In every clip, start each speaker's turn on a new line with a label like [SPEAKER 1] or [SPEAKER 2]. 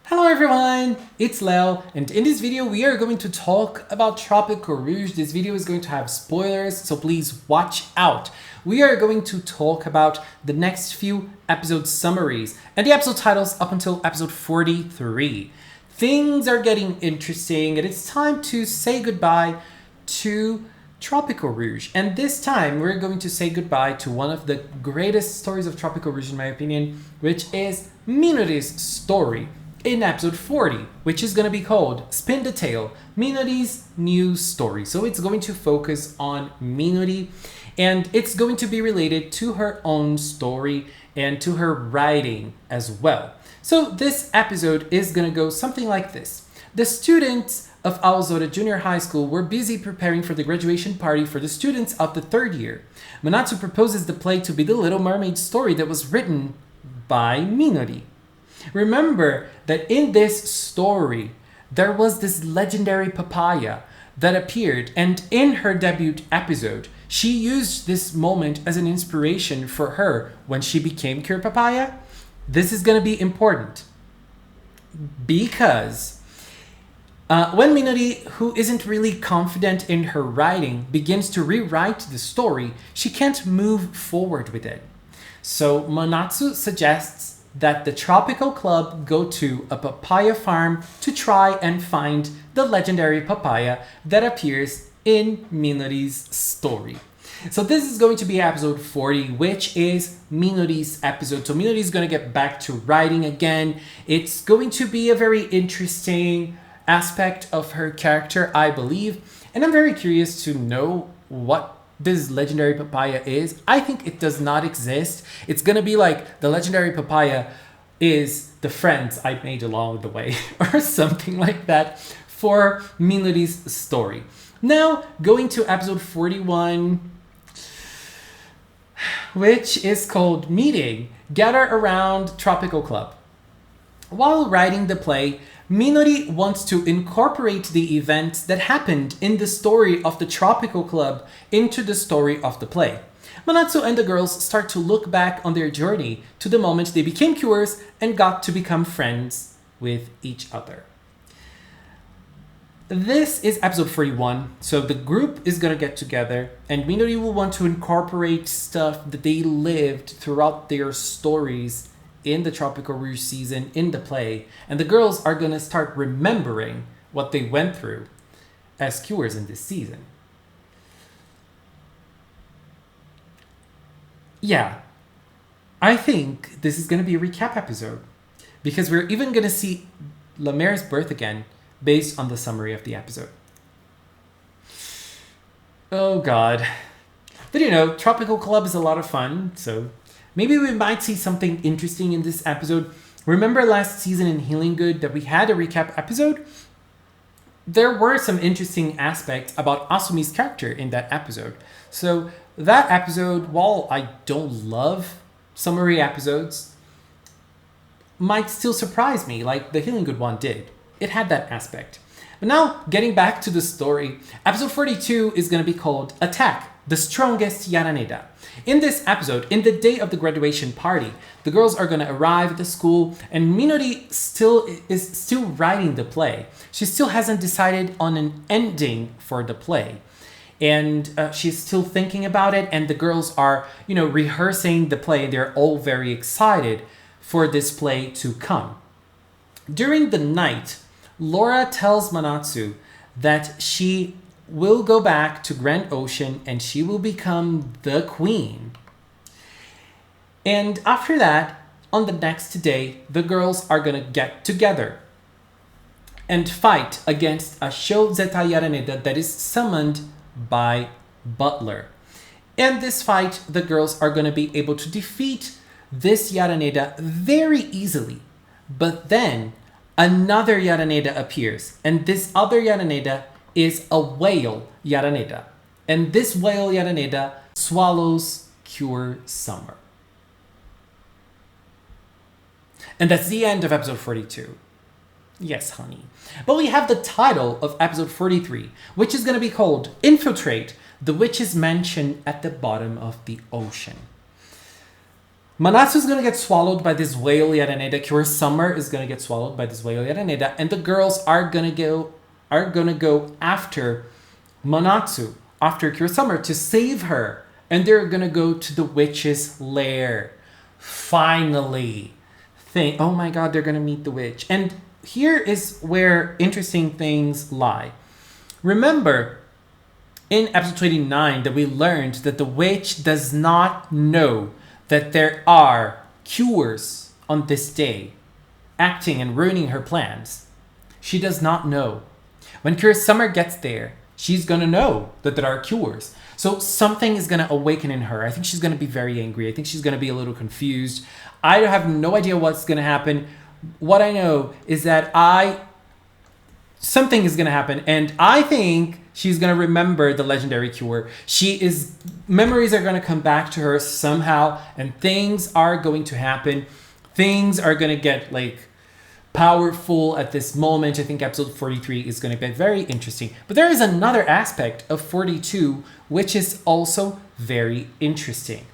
[SPEAKER 1] Hello everyone, it's Leo, and in this video we are going to talk about Tropical-Rouge. This video is going to have spoilers, so please watch out. We are going to talk about the next few episode summaries and the episode titles up until episode 43. Things are getting interesting and it's time to say goodbye to Tropical-Rouge. And this time we're going to say goodbye to one of the greatest stories of Tropical-Rouge in my opinion, which is Minoris Story. In episode 40, which is going to be called Spin the Tale, Minori's new story. So it's going to focus on Minori, and it's going to be related to her own story and to her writing as well. So this episode is going to go something like this. The students of Aozora Junior High School were busy preparing for the graduation party for the students of the third year. Manatsu proposes the play to be the Little Mermaid story that was written by Minori. Remember that in this story, there was this legendary papaya that appeared, and in her debut episode, she used this moment as an inspiration for her when she became Cure Papaya. This is going to be important because when Minori, who isn't really confident in her writing, begins to rewrite the story, she can't move forward with it. So Manatsu suggests that the Tropical Club go to a papaya farm to try and find the legendary papaya that appears in Minori's story. So this is going to be episode 40, which is Minori's episode. So Minori is going to get back to writing again. It's going to be a very interesting aspect of her character, I believe. And I'm very curious to know what this legendary papaya is. I think it does not exist. It's gonna be like the legendary papaya is the friends I made along the way or something like that for Minori's story. Now going to episode 41, which is called Meeting, Gather Around Tropical Club. While writing the play, Minori wants to incorporate the events that happened in the story of the Tropical Club into the story of the play. Manatsu and the girls start to look back on their journey to the moment they became cures and got to become friends with each other. This is episode 41, so the group is gonna get together and Minori will want to incorporate stuff that they lived throughout their stories in the Tropical-Rouge season, in the play, and the girls are gonna start remembering what they went through as cures in this season. Yeah, I think this is gonna be a recap episode because we're even gonna see La Mer's birth again based on the summary of the episode. Oh God. But you know, Tropical Club is a lot of fun, so maybe we might see something interesting in this episode. Remember last season in Healing Good that we had a recap episode? There were some interesting aspects about Asumi's character in that episode. So that episode, while I don't love summary episodes, might still surprise me like the Healing Good one did. It had that aspect. But now, getting back to the story, episode 42 is going to be called Attack, the Strongest Yaraneda. In this episode, in the day of the graduation party, the girls are going to arrive at the school and Minori is still writing the play. She still hasn't decided on an ending for the play. And she's still thinking about it, and the girls are, rehearsing the play. They're all very excited for this play to come. During the night, Laura tells Manatsu that she will go back to Grand Ocean and she will become the queen. And after that, on the next day, the girls are gonna get together and fight against a Shou Zeta Yaraneda that is summoned by Butler. In this fight, the girls are gonna be able to defeat this Yaraneda very easily. But then another Yaraneda appears, and this other Yaraneda is a whale Yaraneda. And this whale Yaraneda swallows Cure Summer. And that's the end of episode 42. Yes, honey. But we have the title of episode 43, which is going to be called Infiltrate, the Witch's Mansion at the Bottom of the Ocean. Manatsu's gonna get swallowed by this whale Yaraneda. Cure Summer is gonna get swallowed by this whale Yaraneda, and the girls are gonna go after Manatsu, after Cure Summer, to save her. And they're gonna go to the witch's lair. Finally. Oh my god, they're gonna meet the witch. And here is where interesting things lie. Remember, in episode 29 that we learned that the witch does not know that there are cures on this day, acting and ruining her plans. She does not know. When Cure Summer gets there, she's gonna know that there are cures. So something is gonna awaken in her. I think she's gonna be very angry. I think she's gonna be a little confused. I have no idea what's gonna happen. What I know is that something is gonna happen, and I think she's gonna remember the legendary cure. Memories are gonna come back to her somehow, and things are going to happen. Things are gonna get like powerful at this moment. I think episode 43 is gonna be very interesting. But there is another aspect of 42 which is also very interesting.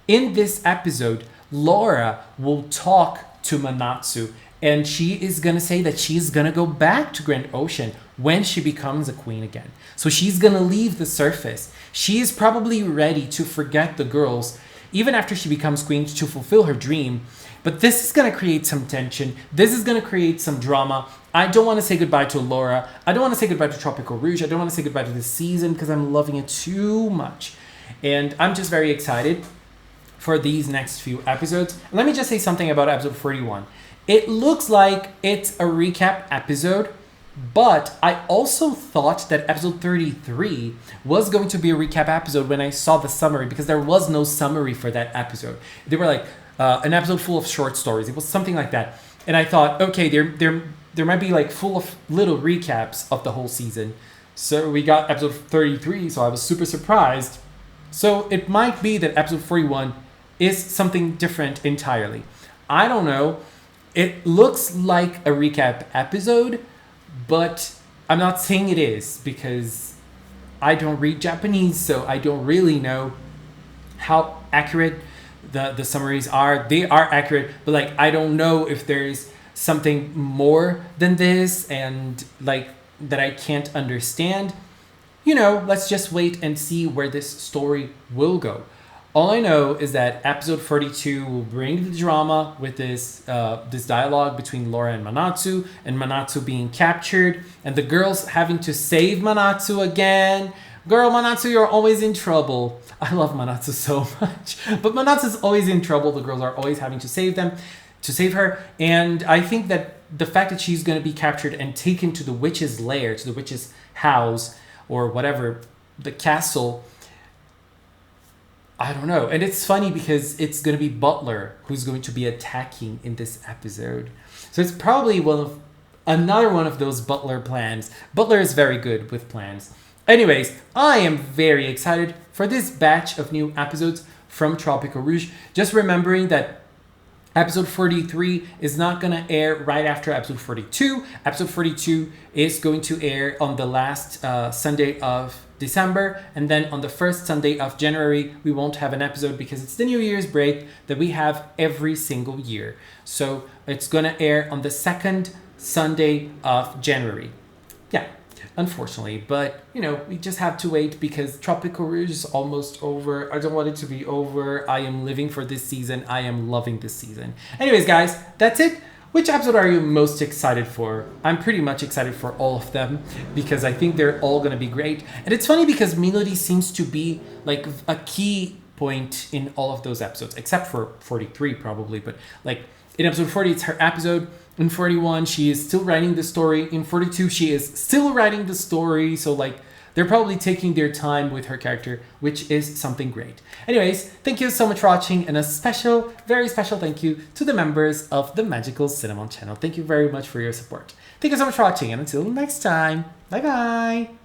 [SPEAKER 1] In this episode, Laura will talk to Manatsu, and she is gonna say that she's gonna go back to Grand Ocean when she becomes a queen again. So she's gonna leave the surface. She is probably ready to forget the girls, even after she becomes queen, to fulfill her dream. But this is gonna create some tension. This is gonna create some drama. I don't wanna say goodbye to Laura. I don't wanna say goodbye to Tropical-Rouge. I don't wanna say goodbye to this season because I'm loving it too much. And I'm just very excited for these next few episodes. And let me just say something about episode 41. It looks like it's a recap episode, but I also thought that episode 33 was going to be a recap episode when I saw the summary, because there was no summary for that episode. They were like an episode full of short stories. It was something like that. And I thought, okay, there might be like full of little recaps of the whole season. So we got episode 33, so I was super surprised. So it might be that episode 41 is something different entirely. I don't know. It looks like a recap episode, but I'm not saying it is because I don't read Japanese, so I don't really know how accurate the summaries are. They are accurate, but like I don't know if there's something more than this and like that I can't understand. You know, let's just wait and see where this story will go. All I know is that episode 42 will bring the drama with this dialogue between Laura and Manatsu being captured, and the girls having to save Manatsu again. Girl, Manatsu, you're always in trouble. I love Manatsu so much, but Manatsu's always in trouble. The girls are always having to save her, and I think that the fact that she's going to be captured and taken to the witch's lair, to the witch's house, or whatever, the castle, I don't know. And it's funny because it's going to be Butler who's going to be attacking in this episode. So it's probably another one of those Butler plans. Butler is very good with plans. Anyways, I am very excited for this batch of new episodes from Tropical-Rouge. Just remembering that episode 43 is not going to air right after episode 42. Episode 42 is going to air on the last Sunday of December, and then on the first Sunday of January we won't have an episode because it's the New Year's break that we have every single year. So it's gonna air on the second Sunday of January. Yeah, unfortunately, but you know, we just have to wait because Tropical-Rouge is almost over. I don't want it to be over. I am living for this season. I am loving this season. Anyways, guys, that's it. Which episode are you most excited for? I'm pretty much excited for all of them because I think they're all going to be great. And it's funny because Melody seems to be like a key point in all of those episodes, except for 43 probably. But like in episode 40, it's her episode. In 41, she is still writing the story. In 42, she is still writing the story. So like they're probably taking their time with her character, which is something great. Anyways, thank you so much for watching, and a special, very special thank you to the members of the Magical Cinnamon channel. Thank you very much for your support. Thank you so much for watching, and until next time, bye bye!